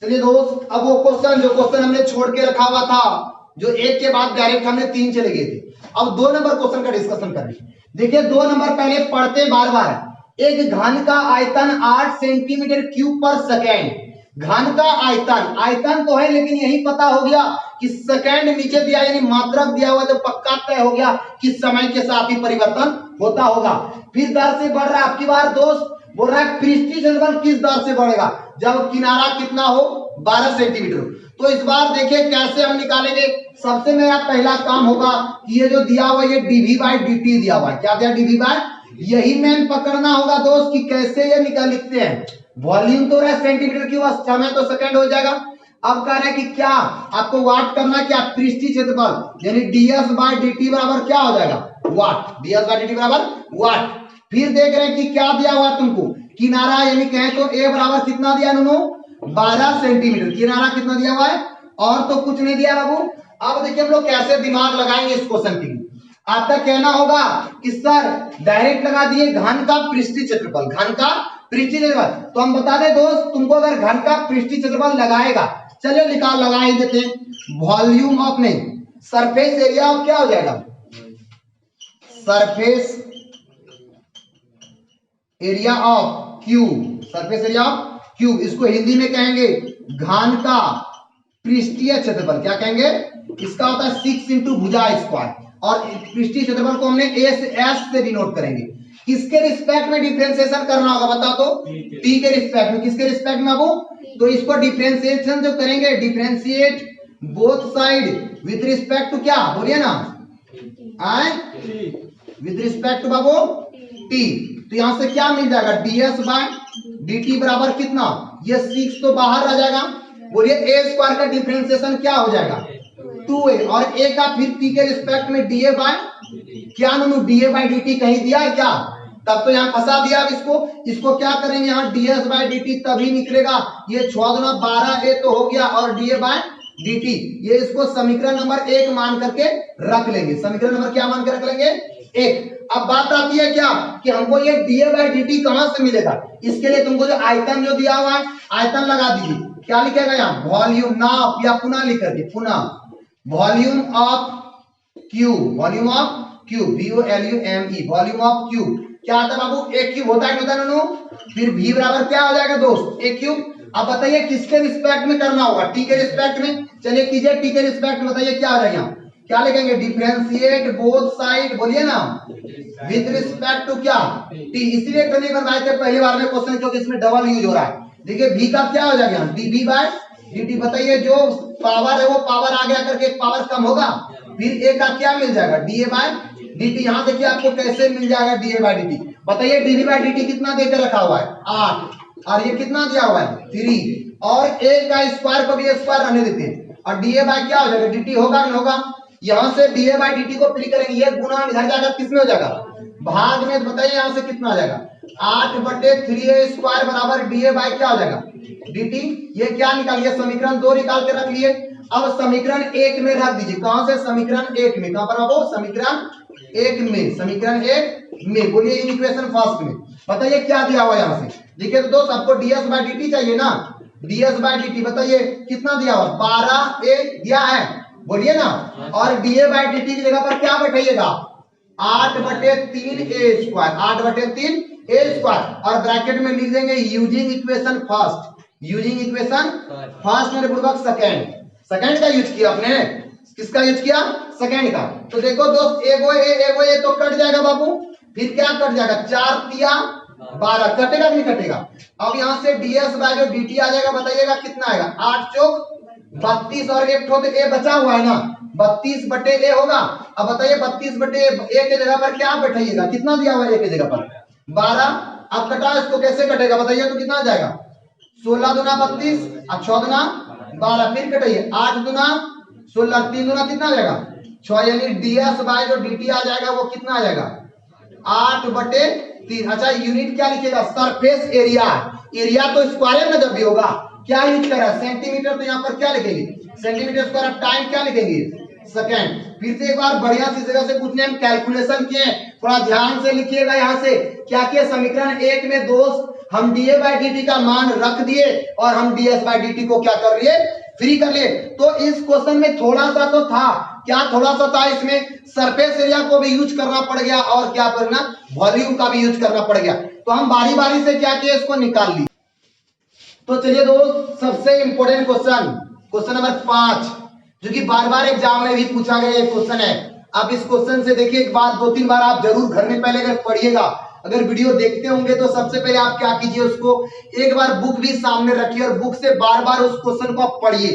चलिए दोस्त, अब वो क्वेश्चन जो क्वेश्चन हमने छोड़ के रखा हुआ था, जो एक के बाद डायरेक्ट हमने 3 चले गए थे, अब 2 नंबर क्वेश्चन का डिस्कशन कर रहे हैं। देखिए 2 नंबर पहले पढ़ते बार बार, एक घन का आयतन 8 सेंटीमीटर क्यूब पर सेकेंड। घन का आयतन, आयतन तो है लेकिन यही पता हो गया कि सेकेंड नीचे दिया यानी मात्रक दिया हुआ, तो पक्का तय हो गया कि समय के साथ ही परिवर्तन होता होगा। फिर दर से बढ़ रहा है, आपकी बार दोस्त बोल रहा है पृष्ठीय क्षेत्रफल किस दर से बढ़ेगा, जब किनारा कितना हो 12 सेंटीमीटर। तो इस बार देखिए कैसे हम निकालेंगे। सबसे मेरा पहला काम होगा कि ये जो दिया हुआ ये dv बाय dt दिया हुआ है, क्या दिया dv बाय, यही मेन पकड़ना होगा दोस्त कि कैसे ये निकाल लिखते हैं। वॉल्यूम तो रहा सेंटीमीटर की, समय तो सेकंड हो जाएगा। अब कह रहे हैं कि क्या आपको वाट करना, क्या पृष्ठीय क्षेत्रफल, यानी ds बाय dt बराबर क्या हो जाएगा वाट, ds बाय dt बराबर वाट। फिर देख रहे हैं कि क्या दिया हुआ तुमको, किनारा, यानी कहें तो a बराबर कितना दिया दोनों 12 सेंटीमीटर, किनारा कितना दिया हुआ है, और तो कुछ नहीं दिया बाबू। अब देखिए हम लोग कैसे दिमाग लगाएंगे इस क्वेश्चन के लिए। आपका कहना होगा कि सर डायरेक्ट लगा दिए घन का पृष्ठीय क्षेत्रफल, घन का पृष्ठीय क्षेत्रफल। तो हम बता दें दोस्त तुमको, अगर घन का पृष्ठीय क्षेत्रफल लगाएगा, चलिए निकाल लगा ही देते हैं। वॉल्यूम ऑफ नहीं, सरफेस एरिया ऑफ क्या हो जाएगा, surface area of cube, surface area of cube, इसको हिंदी में कहेंगे घन का पृष्ठीय क्षेत्रफल। क्या कहेंगे, इसका होता है 6 इंटू भुजा स्क्वायर, और पृष्ठीय क्षेत्रफल को हमने एस से डिनोट करेंगे। किसके रिस्पेक्ट में डिफरेंशिएशन करना होगा बताओ तो, टी के रिस्पेक्ट में। किसके रिस्पेक्ट में बाबू, तो इसको डिफरेंशिएशन जो करेंगे, differentiate both side with respect to क्या, बोलिए ना आई, विद रिस्पेक्ट टू बाबू टी। तो यहां से क्या मिल जाएगा, ds बाय dt बराबर कितना, ये 6 तो बाहर आ जाएगा, बोलिए a स्क्वायर का डिफरेंशिएशन क्या हो जाएगा 2a, और a का फिर t के रिस्पेक्ट में da बाय क्या नू da बाय dt कहीं दिया है क्या, तब तो यहाँ फंसा दिया। अब इसको क्या करेंगे, यहाँ ds बाय dt तभी निकलेगा, ये 6 गुना 12a तो हो गया, और da बाय dt, ये इसको समीकरण नंबर 1 मान करके रख लेंगे। समीकरण नंबर क्या मान के रख लेंगे 1। अब बात आती है क्या कि हमको ये dA बाय dt कहां से मिलेगा, इसके लिए तुमको जो आयतन जो दिया हुआ है, आयतन लगा दीजिए। क्या लिखेगा यहाँ, वॉल्यूम नाप, या पुनः लिख करके पुनः volume of cube, volume of cube, VOLUME, volume of cube. क्या आता है बाबू, एक क्यूब होता है दोनों, फिर v बराबर क्या हो जाएगा दोस्त, एक क्यूब। अब बताइए किसके रिस्पेक्ट में करना होगा, t के रिस्पेक्ट में। चलिए कीजिए t के रिस्पेक्ट में, बताइए क्या आ जाएगा, क्या लिखेंगे? डिफरेंशिएट बोथ साइड, बोलिए ना, विद रिस्पेक्ट टू क्या? टी। इसलिए तो नहीं बनाए थे पहली बार में क्वेश्चन, क्योंकि इसमें डबल यूज हो रहा है। देखिए v का क्या हो जाएगा? dv by dt। बताइए जो पावर है वो पावर आगे आकर के एक पावर कम होगा, फिर a का क्या मिल जाएगा? da by dt। यहां देखिए आपको कैसे मिल जाएगा da बाय dt। बताइए dv बाय dt कितना देकर रखा हुआ है? 8, और ये कितना दिया हुआ है? 3, और a का स्क्वायर को भी स्क्वायर रहने देते हैं, और da बाय क्या हो जाएगा? dt होगा नहीं होगा? यहां से da बाय dt को फ्री करेंगे, ये गुना इधर जाकर किसमें हो जाएगा? भाग में। बताइए यहां से कितना आ जाएगा? 8/3a स्क्वायर बराबर da बाय क्या हो जाएगा? dt। ये क्या निकाल लिया? समीकरण 2 निकाल के रख लिए। अब समीकरण 1 में रख दीजिए। कहां से? समीकरण 1 में। कहां पर बाबू? समीकरण 1 में। समीकरण 1 में बोलिए इक्वेशन फर्स्ट में। बताइए क्या दिया हुआ है यहां से? देखिए तो दोस्त आपको ds बाय dt चाहिए ना, ds बाय dt। बताइए कितना दिया हुआ? 12a दिया है, बोलिए ना। और da बाय dt की जगह पर क्या बैठाइएगा? 8/3a स्क्वायर, 8/3a स्क्वायर, और ब्रैकेट में लिख देंगे using equation first. Using equation first मेरे पूर्वक सेकंड। सेकंड का यूज किया आपने। किसका यूज किया? सेकंड का। तो देखो दोस्त एगो ए तो कट जाएगा बाबू, फिर क्या कट जाएगा? 4 तिया 12, कटेगा कि नहीं कटेगा? अब यहां से ds बाय जो dt आ जाएगा, बताइएगा कितना आएगा? 8 चौक 32, और एक ठो ए बचा हुआ है ना, 32/a होगा। अब बताइए 32/a के जगह पर क्या बैठाइएगा? कितना दिया हुआ है a के जगह पर? 12। अब कटा इसको कैसे कटेगा? बताइए तो कितना आ जाएगा? 16 दूना 32 और 6 दूना 12, फिर कटाइए 8 दूना 16, 3 दूना कितना आ जाएगा? 6, यानी ds बाय जो dt आ जाएगा वो कितना आ जाएगा? 8/3। अच्छा यूनिट क्या लिखिएगा? Surface area. एरिया तो स्क्वायर में जब भी होगा क्या यूज कर रहा है? सेंटीमीटर। तो यहाँ पर क्या लिखेंगे? Centimetre square. टाइम क्या लिखेंगे? सेकंड। फिर से एक बार बढ़िया सी जगह से पूछने हम कैलकुलेशन किए, थोड़ा ध्यान से लिखिएगा। यहाँ से क्या किया? समीकरण 1 में दोस्त हम da बाय dt का मान रख दिए, और हम ds बाय dt को क्या कर लिए? फ्री कर लिए। तो इस क्वेश्चन में थोड़ा सा तो था, क्या थोड़ा सा था? इसमें सरफेस एरिया को भी यूज करना पड़ गया, और क्या करना? वॉल्यूम का भी यूज करना पड़ गया। तो हम बारी बारी से क्या किया? इसको निकाल लिए। तो चलिए दोस्त सबसे इंपॉर्टेंट क्वेश्चन, क्वेश्चन नंबर 5, जो कि बार बार एग्जाम में भी पूछा गया क्वेश्चन है। अब इस क्वेश्चन से देखिए एक बात 2-3 बार आप जरूर घर में पहले अगर पढ़िएगा, अगर वीडियो देखते होंगे तो सबसे पहले आप क्या कीजिए? उसको एक बार बुक भी सामने रखिए, और बुक से बार बार उस क्वेश्चन को आप पढ़िए।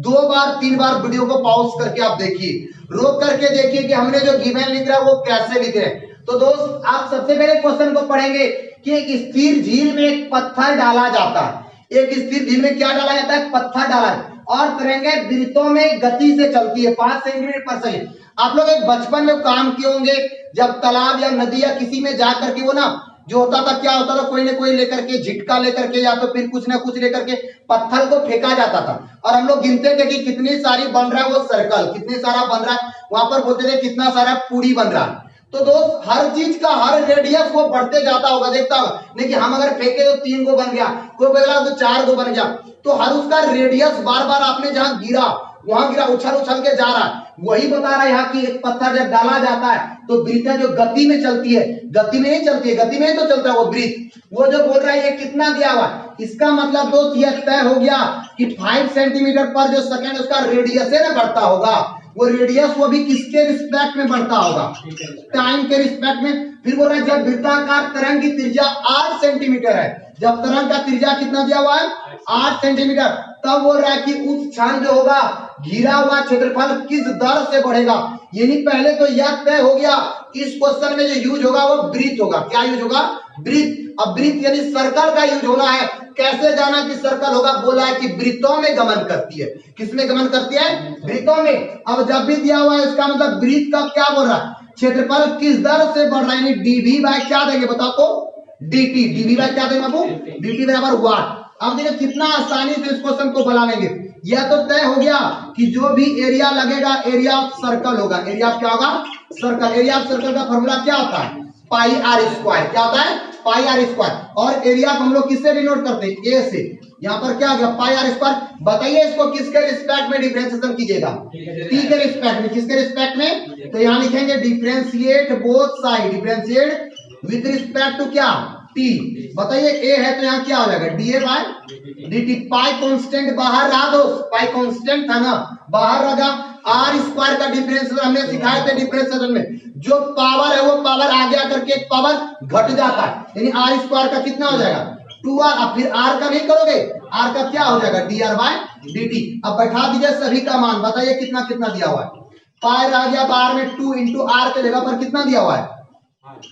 2 बार 3 बार वीडियो को पॉज करके आप देखिए, रोक करके देखिए कि हमने जो गिवन लिख रहा है वो कैसे लिखे हैं। तो दोस्त आप सबसे पहले क्वेश्चन को पढ़ेंगे कि एक स्थिर झील में एक पत्थर डाला जाता है। एक स्थिर झील में क्या डाला जाता है? पत्थर डाला है, और तरंगें वृत्तों में गति से चलती है 5 सेंटीमीटर पर सेकंड। आप लोग एक बचपन में काम किए होंगे, जब तालाब या नदी या किसी में जा करके वो ना जो होता था, क्या होता था? कोई ना कोई लेकर के, झिटका लेकर के या तो फिर कुछ ना कुछ लेकर के पत्थर को फेंका जाता था, और हम लोग गिनते थे कि कितनी सारी बन रहा है वो सर्कल, कितने सारा बन रहा है। वहां पर बोलते थे कितना सारा पूरी बन रहा है। तो दोस्त हर चीज का हर रेडियस वो बढ़ते जाता होगा, देखता होगा। नहीं कि हम अगर फेंके तो 3 गो बन गया, कोई बोला तो 4 गो बन गया। तो हर उसका रेडियस बार बार आपने जहां गिरा वहां गिरा, उछल उछल के जा रहा है। वही बता रहा है यहाँ की एक पत्थर जब डाला जाता है तो वृत्तें जो गति में चलती है, गति में नहीं चलती है, गति में ही तो चलता है वो वृत्त। वो जो बोल रहा है ये कितना दिया हुआ है, इसका मतलब दोस्त ये तय हो गया कि 5 सेंटीमीटर पर जो सेकंड उसका रेडियस है ना बढ़ता होगा, वो रेडियस वो भी किसके रिस्पेक्ट में बढ़ता होगा? टाइम के रिस्पेक्ट में। फिर बोल रहा है जब वृत्ताकार तरंग की त्रिज्या 8 सेंटीमीटर है, जब तरंग का त्रिज्या कितना दिया हुआ है? 8 सेंटीमीटर, तब बोल रहा है कि उस क्षण जो होगा घिरा हुआ क्षेत्रफल किस दर से बढ़ेगा। यानी पहले तो यह तय हो गया कि इस क्वेश्चन में जो यूज होगा वो वृत्त होगा। क्या यूज होगा? वृत्त। अब वृत्त यानी सर्कल का यूज होना है। कैसे जाना कि सर्कल होगा? बोला है कि वृत्तों में गमन करती है। किसमें गमन करती है? वृत्तों में। अब जब भी दिया हुआ है इसका मतलब वृत्त का क्या बोल रहा है? क्षेत्रफल किस दर से बढ़ रहा है, यानी dv बाय क्या देंगे बताओ तो? dt। dv बाय क्या देंगे बाबू? dt बराबर वाट। अब देखिए कितना आसानी से इस क्वेश्चन को बना लेंगे। यह तो तय हो गया कि जो भी एरिया लगेगा एरिया ऑफ सर्कल होगा। एरिया ऑफ क्या होगा? सर्कल। एरिया ऑफ सर्कल का फॉर्मूला क्या होता है? पाई आर स्क्वायर। क्या होता है? पाई आर स्क्वायर। और एरिया हम लोग किससे डिनोट करते हैं? ए से। यहाँ पर क्या हो गया? पाई आर स्क्वायर। बताइए इसको किसके रिस्पेक्ट में डिफरेंशिएशन कीजिएगा? टी के रिस्पेक्ट में। किसके रिस्पेक्ट में? तो यहाँ लिखेंगे differentiate both side, differentiate with respect to क्या? टी। बताइए ए है तो यहाँ क्या हो जाएगा D A by D T. Pi constant बाहर रहा दोस्त, पाई कांस्टेंट था ना बाहर रहा। आर स्क्वायर का डिफरेंशियल हमने सिखाए थे डिफरेंशिएशन में, जो पावर है वो पावर आगे आकर के एक पावर घट जाता है, यानी आर स्क्वायर का कितना हो जाएगा 2r। अब फिर r का नहीं करोगे, r का क्या हो जाएगा dr बाय dt। अब बैठा दीजिए सभी का मान, बताइए कितना कितना दिया हुआ है। पाई रह गया बाहर में 2 इंटू आर के जगह पर कितना दिया हुआ है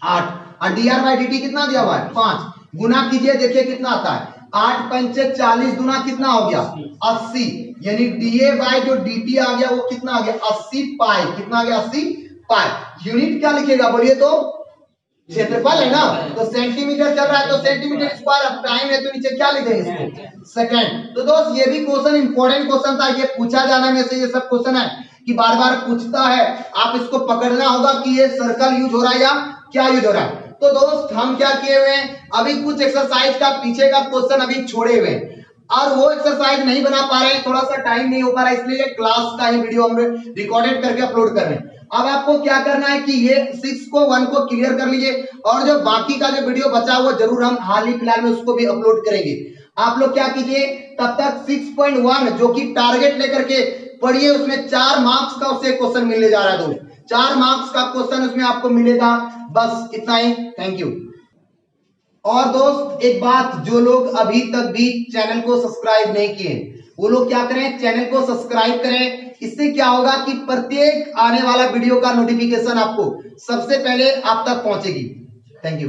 8, और dr बाय dt कितना दिया हुआ है 5। गुना कीजिए देखिए कितना आता है, 8 पंचे 40 गुना कितना हो गया 80, यानी dA बाय जो dt आ गया वो कितना आ गया 80 पाई। कितना आ गया 80 पाई। यूनिट क्या लिखेगा बोलिए तो, क्षेत्रफल है ना, तो सेंटीमीटर चल रहा है तो सेंटीमीटर स्क्वायर। अब टाइम है तो नीचे क्या लिखेंगे इसको सेकंड। तो दोस्त ये भी क्वेश्चन इंपॉर्टेंट क्वेश्चन था, ये पूछा जाने में से ये सब क्वेश्चन है कि बार बार पूछता है, आप इसको पकड़ना होगा कि ये सर्कल यूज हो रहा है या क्या यूज हो रहा है। तो दोस्त हम क्या किए हुए हैं, अभी कुछ एक्सरसाइज का पीछे का क्वेश्चन अभी छोड़े हुए हैं और वो एक्सरसाइज नहीं बना पा रहे हैं, थोड़ा सा टाइम नहीं हो पा रहा है, इसलिए क्लास का ही वीडियो हम रिकॉर्डेड करके अपलोड कर रहे हैं। अब आपको क्या करना है कि ये 6 को 1 को क्लियर कर लीजिए, और जो बाकी का जो वीडियो बचा हुआ जरूर हम हाल ही फिलहाल में उसको भी अपलोड करेंगे। आप लोग क्या कीजिए तब तक 6.1 जो कि टारगेट लेकर के पढ़िए, उसमें 4 मार्क्स का उससे क्वेश्चन मिलने जा रहा है दोस्त, 4 मार्क्स का क्वेश्चन उसमें आपको मिलेगा। बस इतना ही, थैंक यू। और दोस्त एक बात, जो लोग अभी तक भी चैनल को सब्सक्राइब नहीं किए वो लोग क्या करें, चैनल को सब्सक्राइब करें। इससे क्या होगा कि प्रत्येक आने वाला वीडियो का नोटिफिकेशन आपको सबसे पहले आप तक पहुंचेगी। Thank you.